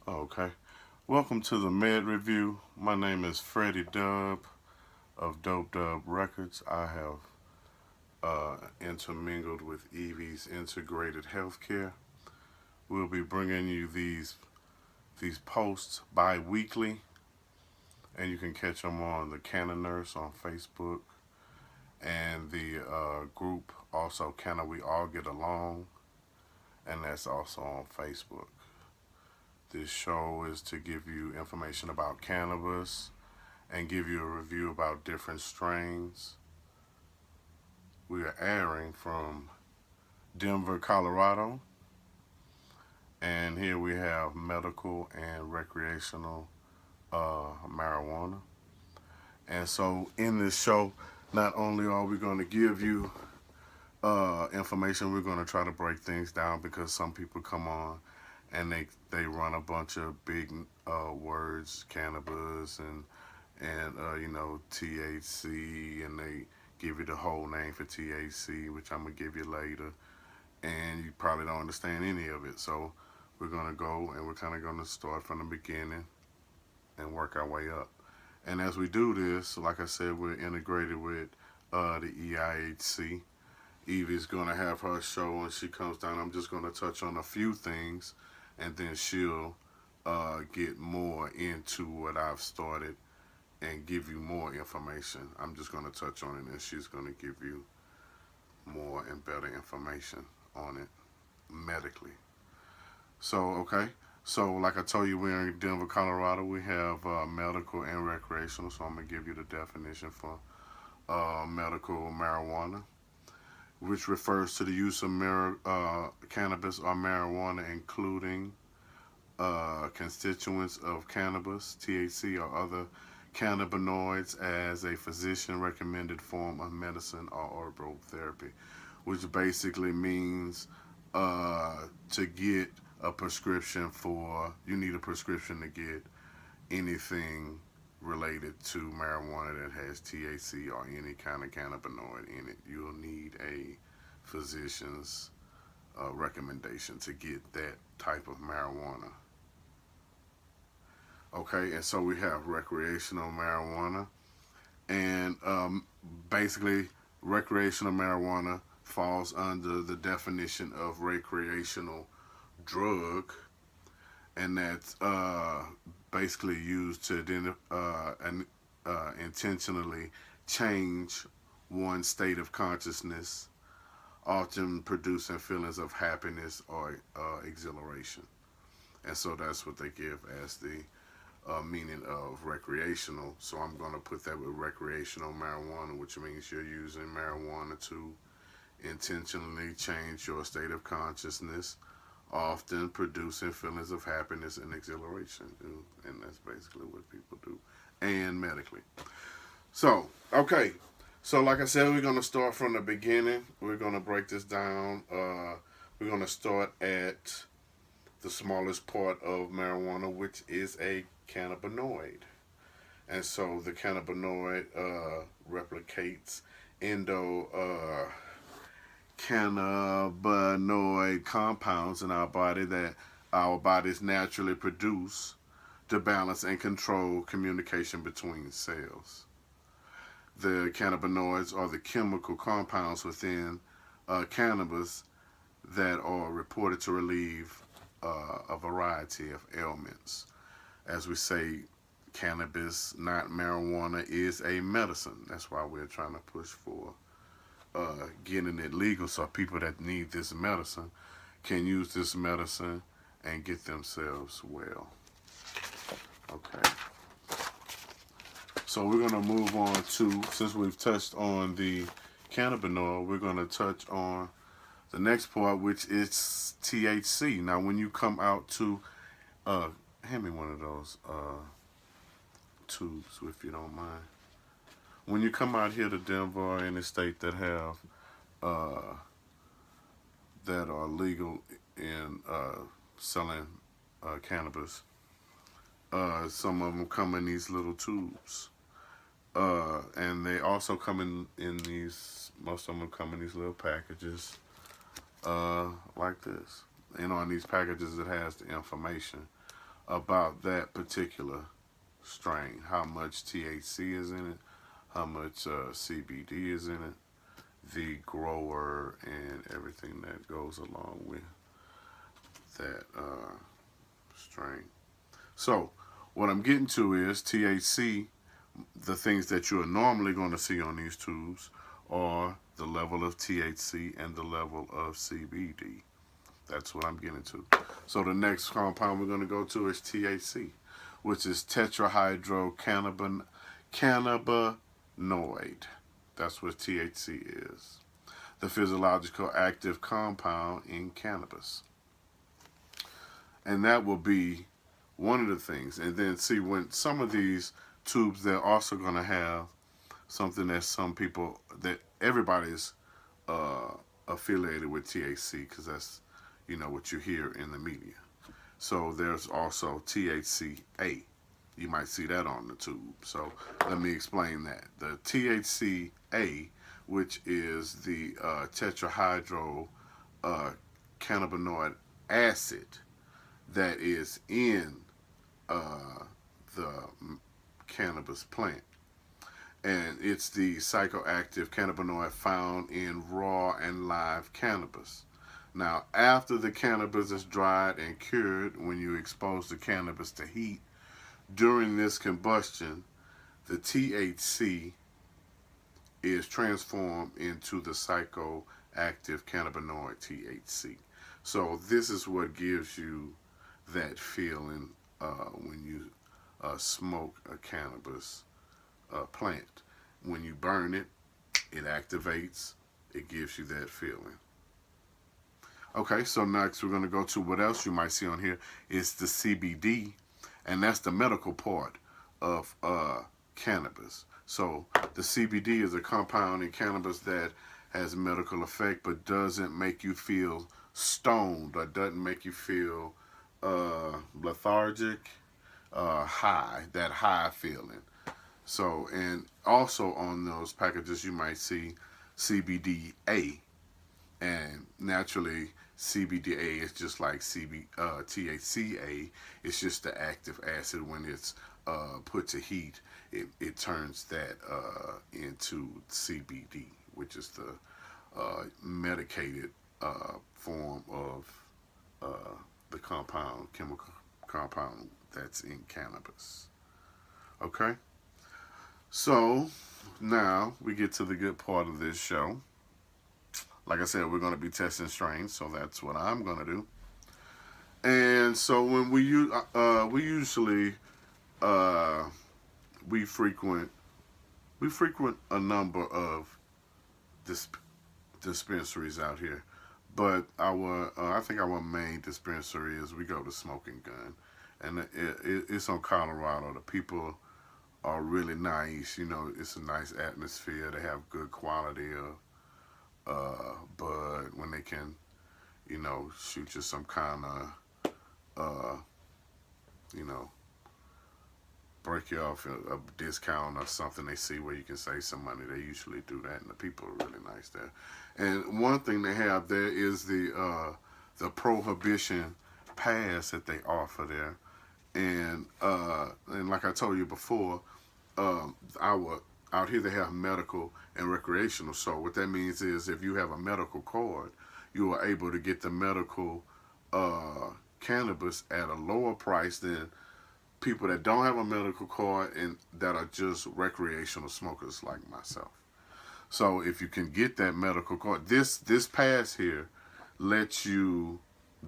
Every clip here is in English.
Okay. Welcome to the Med Review. My name is Freddie Dub of Dope Dub Records. I have intermingled with Evie's Integrated Healthcare. We'll be bringing you these posts bi-weekly, and you can catch them on the Canna Nurse on Facebook and the group also Canna We All Get Along, and that's also on Facebook. This show is to give you information about cannabis and give you a review about different strains. We are airing from Denver, Colorado, and here we have medical and recreational marijuana. And so, in this show, not only are we going to give you information, we're going to try to break things down because some people come on and they run a bunch of big words, cannabis and THC, and they give you the whole name for THC, which I'm gonna give you later, and you probably don't understand any of it. So we're gonna go and we're kind of gonna start from the beginning and work our way up. And as we do this, like I said, we're integrated with the EIHC. Evie's gonna have her show when she comes down. I'm just gonna touch on a few things, and then she'll get more into what I've started and give you more information. I'm just going to touch on it, and she's going to give you more and better information on it medically. So, okay. So, like I told you, we're in Denver, Colorado. We have medical and recreational. So, I'm going to give you the definition for medical marijuana, which refers to the use of cannabis or marijuana, including constituents of cannabis, THC, or other cannabinoids as a physician recommended form of medicine or herbal therapy, which basically means to get a prescription for, you need a prescription to get anything related to marijuana that has THC or any kind of cannabinoid in it. You'll need a physician's recommendation to get that type of marijuana. Okay, and so we have recreational marijuana, and basically, recreational marijuana falls under the definition of recreational drug, and that's basically used to intentionally change one's state of consciousness, often producing feelings of happiness or exhilaration. And so that's what they give as the meaning of recreational. So I'm going to put that with recreational marijuana, which means you're using marijuana to intentionally change your state of consciousness, often producing feelings of happiness and exhilaration. And that's basically what people do, and medically. So, okay. So, like I said, we're going to start from the beginning. We're going to break this down. We're going to start at the smallest part of marijuana, which is a cannabinoid. And so the cannabinoid replicates cannabinoid compounds in our body that our bodies naturally produce to balance and control communication between cells. The cannabinoids are the chemical compounds within cannabis that are reported to relieve a variety of ailments. As we say, cannabis, not marijuana, is a medicine. That's why we're trying to push for getting it legal so people that need this medicine can use this medicine and get themselves well. Okay. So we're going to move on to, since we've touched on the cannabinoid, we're going to touch on the next part, which is THC. Now, when you come out to, hand me one of those tubes, if you don't mind. When you come out here to Denver or any state that have, that are legal in selling cannabis, some of them come in these little tubes. And they also come in these, most of them come in these little packages like this. And on these packages it has the information about that particular strain. How much THC is in it, how much CBD is in it, the grower, and everything that goes along with that strain. So, what I'm getting to is THC, the things that you are normally going to see on these tubes are the level of THC and the level of CBD. That's what I'm getting to. So the next compound we're going to go to is THC, which is tetrahydrocannabinoid. That's what THC is. The physiological active compound in cannabis. And that will be one of the things. And then see, when some of these tubes, they're also going to have something that some people, that everybody's affiliated with THC, because that's, you know, what you hear in the media. So there's also THC-A. You might see that on the tube. So let me explain that. The THC-A, which is the tetrahydrocannabinoid acid that is in the cannabis plant. And it's the psychoactive cannabinoid found in raw and live cannabis. Now, after the cannabis is dried and cured, when you expose the cannabis to heat, during this combustion, the THC is transformed into the psychoactive cannabinoid THC. So this is what gives you that feeling when you smoke a cannabis plant. When you burn it, it activates, it gives you that feeling. Okay, so next we're going to go to what else you might see on here is the CBD, and that's the medical part of cannabis. So the CBD is a compound in cannabis that has medical effect but doesn't make you feel stoned or doesn't make you feel lethargic, high, that high feeling. So, and also on those packages you might see CBDA, and naturally CBDA is just like THCA. It's just the active acid. When it's put to heat, it turns that into CBD, which is the medicated form of the chemical compound that's in cannabis. Okay? So, now we get to the good part of this show. Like I said, we're going to be testing strains, so that's what I'm going to do. And so when we usually we frequent a number of dispensaries out here, but I think our main dispensary is we go to Smoking Gun, and it's on Colorado. The people are really nice. You know, it's a nice atmosphere. They have good quality of bud when they can, you know, shoot you some kind of, you know, break you off a discount or something they see where you can save some money. They usually do that, and the people are really nice there. And one thing they have there is the Prohibition Pass that they offer there. And like I told you before, out here they have medical and recreational. So what that means is if you have a medical card, you are able to get the medical cannabis at a lower price than people that don't have a medical card and that are just recreational smokers like myself. So if you can get that medical card, this pass here lets you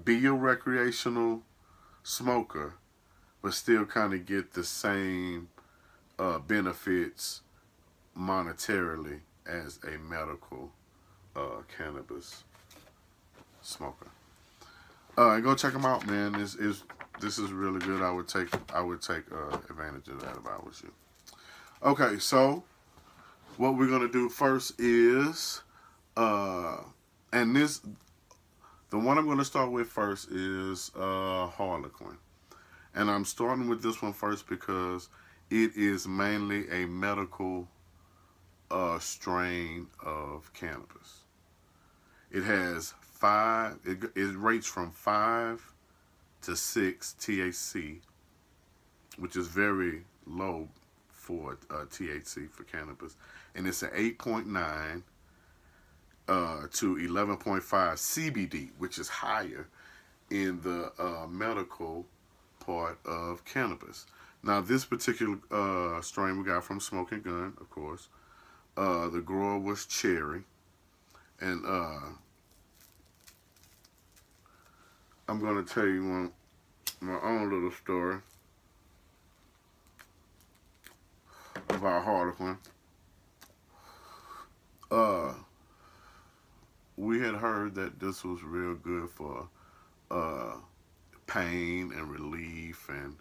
be a recreational smoker, but still kind of get the same benefits monetarily as a medical cannabis smoker. Go check them out, man. This is really good. I would take advantage of that if I was you. Okay, so what we're gonna do first is the one I'm gonna start with first is Harlequin, and I'm starting with this one first because it is mainly a medical strain of cannabis. It has it rates from 5 to 6 THC, which is very low for THC for cannabis, and it's an 8.9 to 11.5 CBD, which is higher in the medical part of cannabis. Now, this particular strain we got from Smoking Gun, of course. The grower was Cherry, and I'm going to tell you my own little story about Harlequin. We had heard that this was real good for pain and relief, and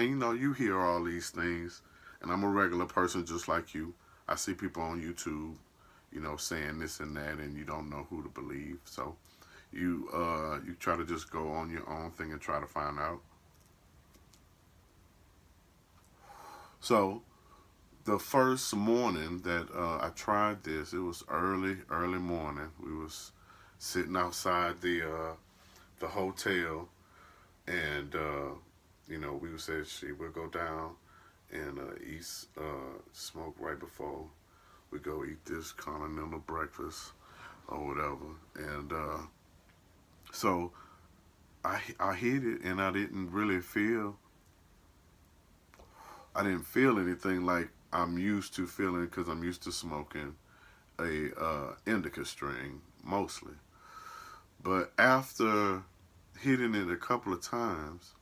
you know, you hear all these things, and I'm a regular person just like you. I see people on YouTube, you know, saying this and that, and you don't know who to believe. So you try to just go on your own thing and try to find out. So the first morning that I tried this, it was early morning. We was sitting outside the hotel, and you know, we said we'll go down and eat, smoke right before we go eat this continental breakfast or whatever. And so I hit it, and I didn't feel anything like I'm used to feeling, because I'm used to smoking a indica strain mostly. But after hitting it a couple of times,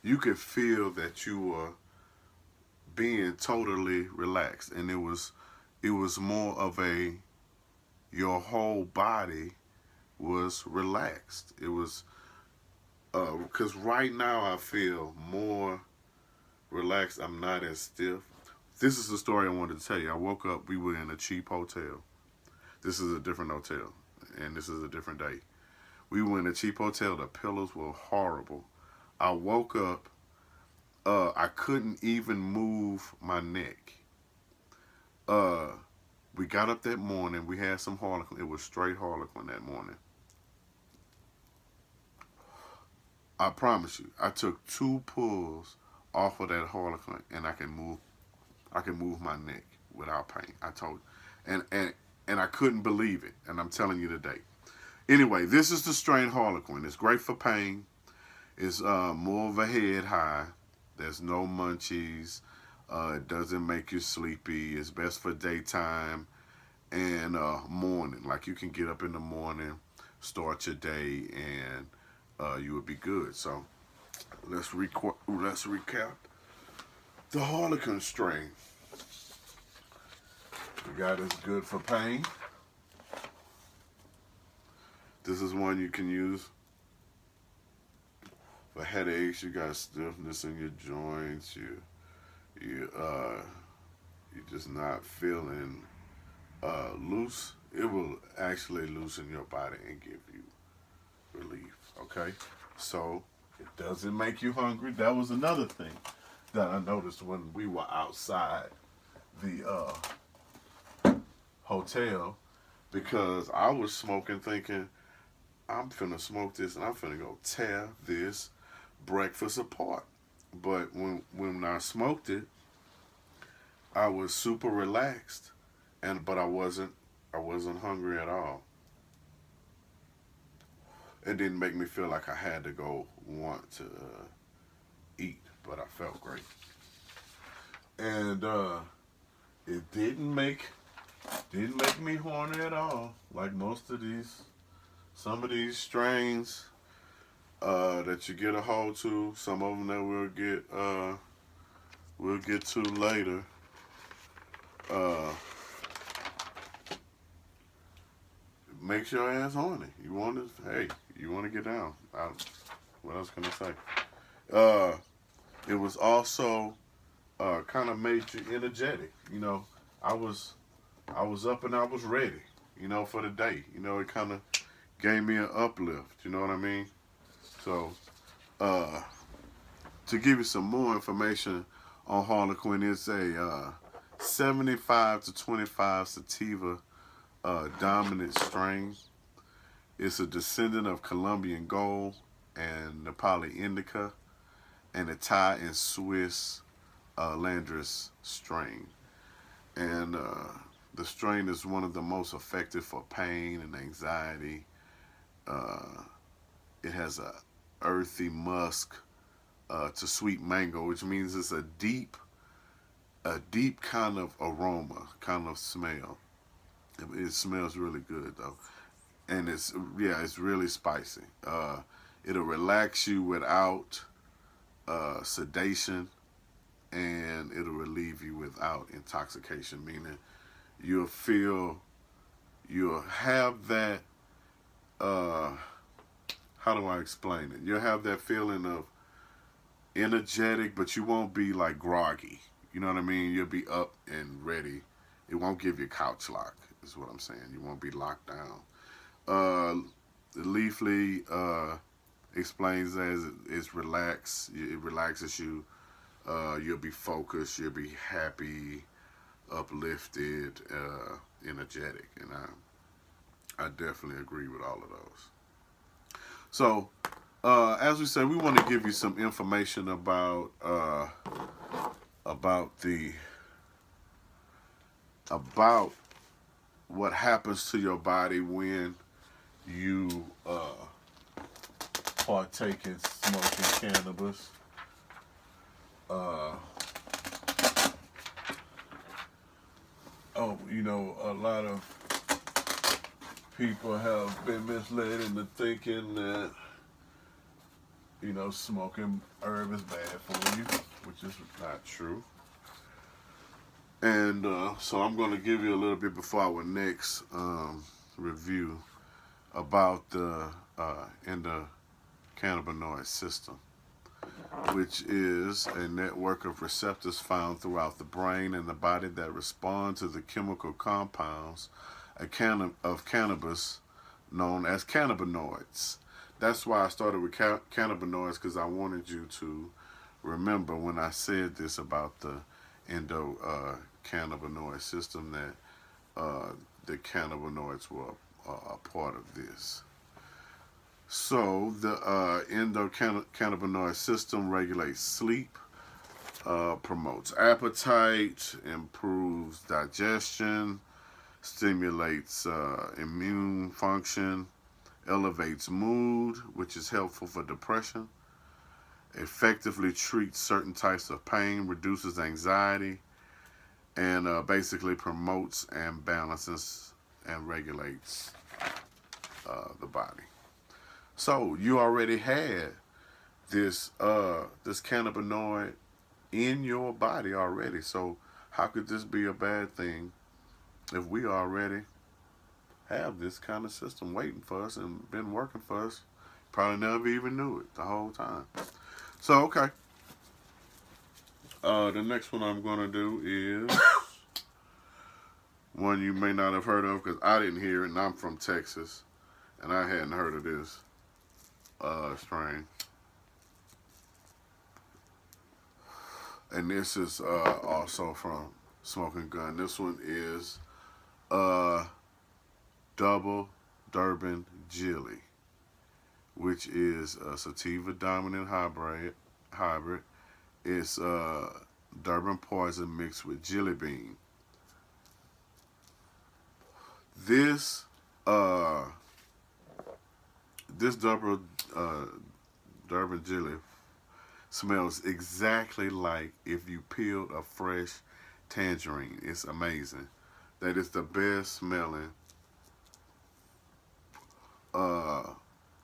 you could feel that you were being totally relaxed, and it was more of your whole body was relaxed. It was because right now I feel more relaxed. I'm not as stiff. This is the story I wanted to tell you. I woke up, we were in a cheap hotel. This is a different hotel, and this is a different day. We were in a cheap hotel. The pillows were horrible. I woke up, I couldn't even move my neck. We got up that morning, we had some Harlequin. It was straight Harlequin that morning. I promise you, I took 2 pulls off of that Harlequin, and I can move my neck without pain. I told you. And I couldn't believe it, and I'm telling you today. Anyway, this is the strain Harlequin. It's great for pain. It's more of a head high. There's no munchies. It doesn't make you sleepy. It's best for daytime and morning. Like, you can get up in the morning, start your day, and you will be good. So let's recap the Harlequin strain. We got it's good for pain. This is one you can use for headaches. You got stiffness in your joints. You're just not feeling loose. It will actually loosen your body and give you relief. Okay, so it doesn't make you hungry. That was another thing that I noticed when we were outside the hotel, because I was smoking, thinking, I'm finna smoke this and I'm finna go tear this breakfast apart. But when I smoked it, I was super relaxed, but I wasn't hungry at all. It didn't make me feel like I had to go want to eat, but I felt great. And it didn't make me horny at all, like some of these strains that you get a hold to. Some of them that we'll get to later. Makes your ass horny. You want to get down. What else can I say? It was also kind of made you energetic. You know, I was up and I was ready, you know, for the day. You know, it kind of gave me an uplift, you know what I mean? So, to give you some more information on Harlequin, it's a 75 to 25 sativa dominant strain. It's a descendant of Colombian Gold. and the Polyindica, and the Thai and Swiss Landrace strain. And the strain is one of the most effective for pain and anxiety. It has a earthy musk to sweet mango, which means it's a deep kind of aroma, kind of smell. It smells really good though, and it's really spicy. It'll relax you without sedation, and it'll relieve you without intoxication. Meaning, you'll have that. How do I explain it? You'll have that feeling of energetic, but you won't be like groggy. You know what I mean? You'll be up and ready. It won't give you couch lock, is what I'm saying. You won't be locked down. Leafly explains that it's relaxed. It relaxes you. You'll be focused. You'll be happy, uplifted, energetic. And I definitely agree with all of those. So, as we said, we want to give you some information about what happens to your body when you partake in smoking cannabis. A lot of people have been misled into thinking that smoking herb is bad for you, which is not true. And so I'm going to give you a little bit before our next review about the endocannabinoid system, which is a network of receptors found throughout the brain and the body that respond to the chemical compounds of cannabis known as cannabinoids. That's why I started with cannabinoids, because I wanted you to remember when I said this about the endocannabinoid system that the cannabinoids were a part of this. So the endocannabinoid system regulates sleep, promotes appetite, improves digestion, stimulates immune function, elevates mood, which is helpful for depression, effectively treats certain types of pain, reduces anxiety, and basically promotes and balances and regulates the body. So you already had this cannabinoid in your body already. So how could this be a bad thing if we already have this kind of system waiting for us and been working for us? Probably never even knew it the whole time. So, okay. The next one I'm going to do is one you may not have heard of, because I didn't hear it, and I'm from Texas, and I hadn't heard of this strain. And this is also from Smoking Gun. This one is double Durbin Gilly, which is a sativa dominant hybrid. It's Durbin poison mixed with jelly bean. This double Durbin Gilly smells exactly like if you peeled a fresh tangerine. It's amazing. That is the best smelling.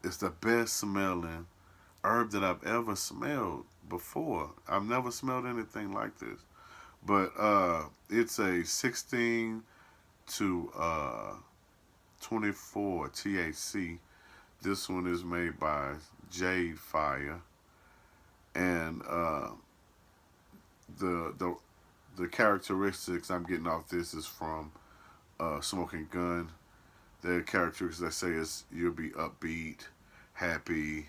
It's the best smelling herb that I've ever smelled before. I've never smelled anything like this. But it's a 16 to 24 THC. This one is made by Jade Fire, and the characteristics I'm getting off this is from Smoking Gun. The characteristics they say is you'll be upbeat, happy,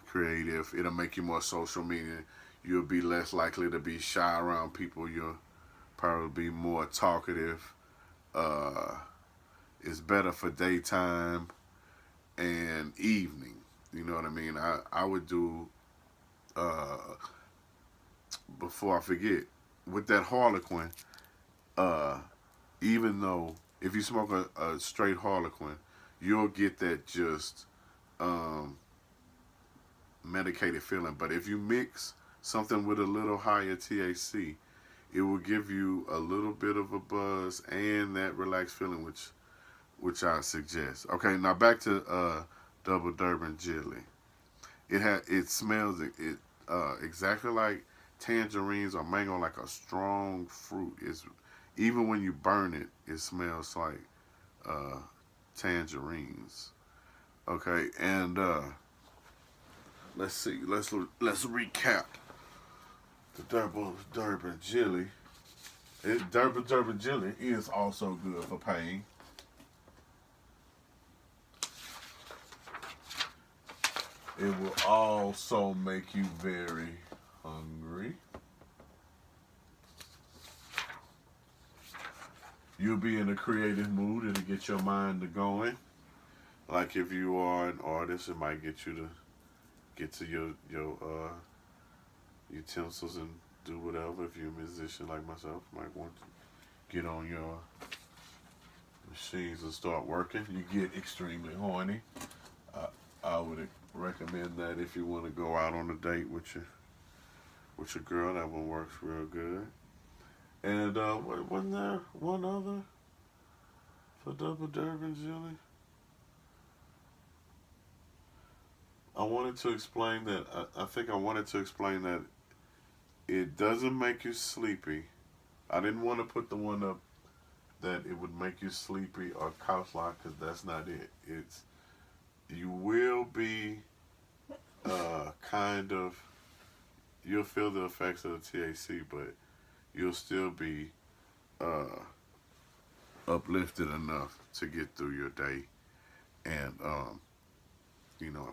creative. It'll make you more social, meaning you'll be less likely to be shy around people. You'll probably be more talkative. It's better for daytime and evening. You know what I mean? I would do, uh, before I forget, with that Harlequin, uh, even though if you smoke a straight Harlequin, you'll get that just um, medicated feeling. But if you mix something with a little higher THC, it will give you a little bit of a buzz and that relaxed feeling, which I suggest. Okay, now back to Double Durbin Jelly. It smells exactly like tangerines or mango, like a strong fruit. It's even when you burn it, it smells like uh, tangerines. Okay, and let's see. Let's recap the Durbin Jelly. Durbin Jelly is also good for pain. It will also make you very hungry. You'll be in a creative mood. It'll get your mind to going. Like if you are an artist, it might get you to get to your utensils and do whatever. If you're a musician like myself, you might want to get on your machines and start working. You get extremely horny. I would recommend that if you want to go out on a date with your girl. That one works real good. And wasn't there one other for Double Durbin Jelly? I wanted to explain that. I think I wanted to explain that it doesn't make you sleepy. I didn't want to put the one up that it would make you sleepy or couch lock, because that's not it. It's you will be kind of, you'll feel the effects of the THC, but you'll still be uplifted enough to get through your day and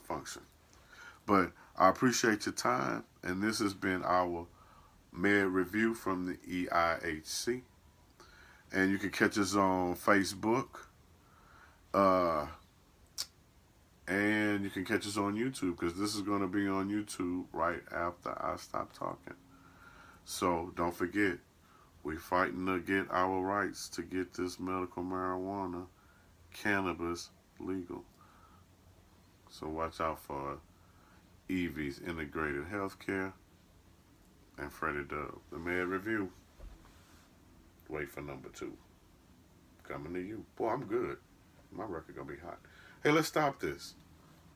function. But I appreciate your time, and this has been our Med Review from the EIHC. And you can catch us on Facebook. And you can catch us on YouTube, because this is going to be on YouTube right after I stop talking. So don't forget, we're fighting to get our rights to get this medical marijuana, cannabis, legal. So watch out for Evie's Integrated Healthcare and Freddie Dub. The Med Review. Wait for number 2. Coming to you. Boy, I'm good. My record gonna be hot. Hey, let's stop this.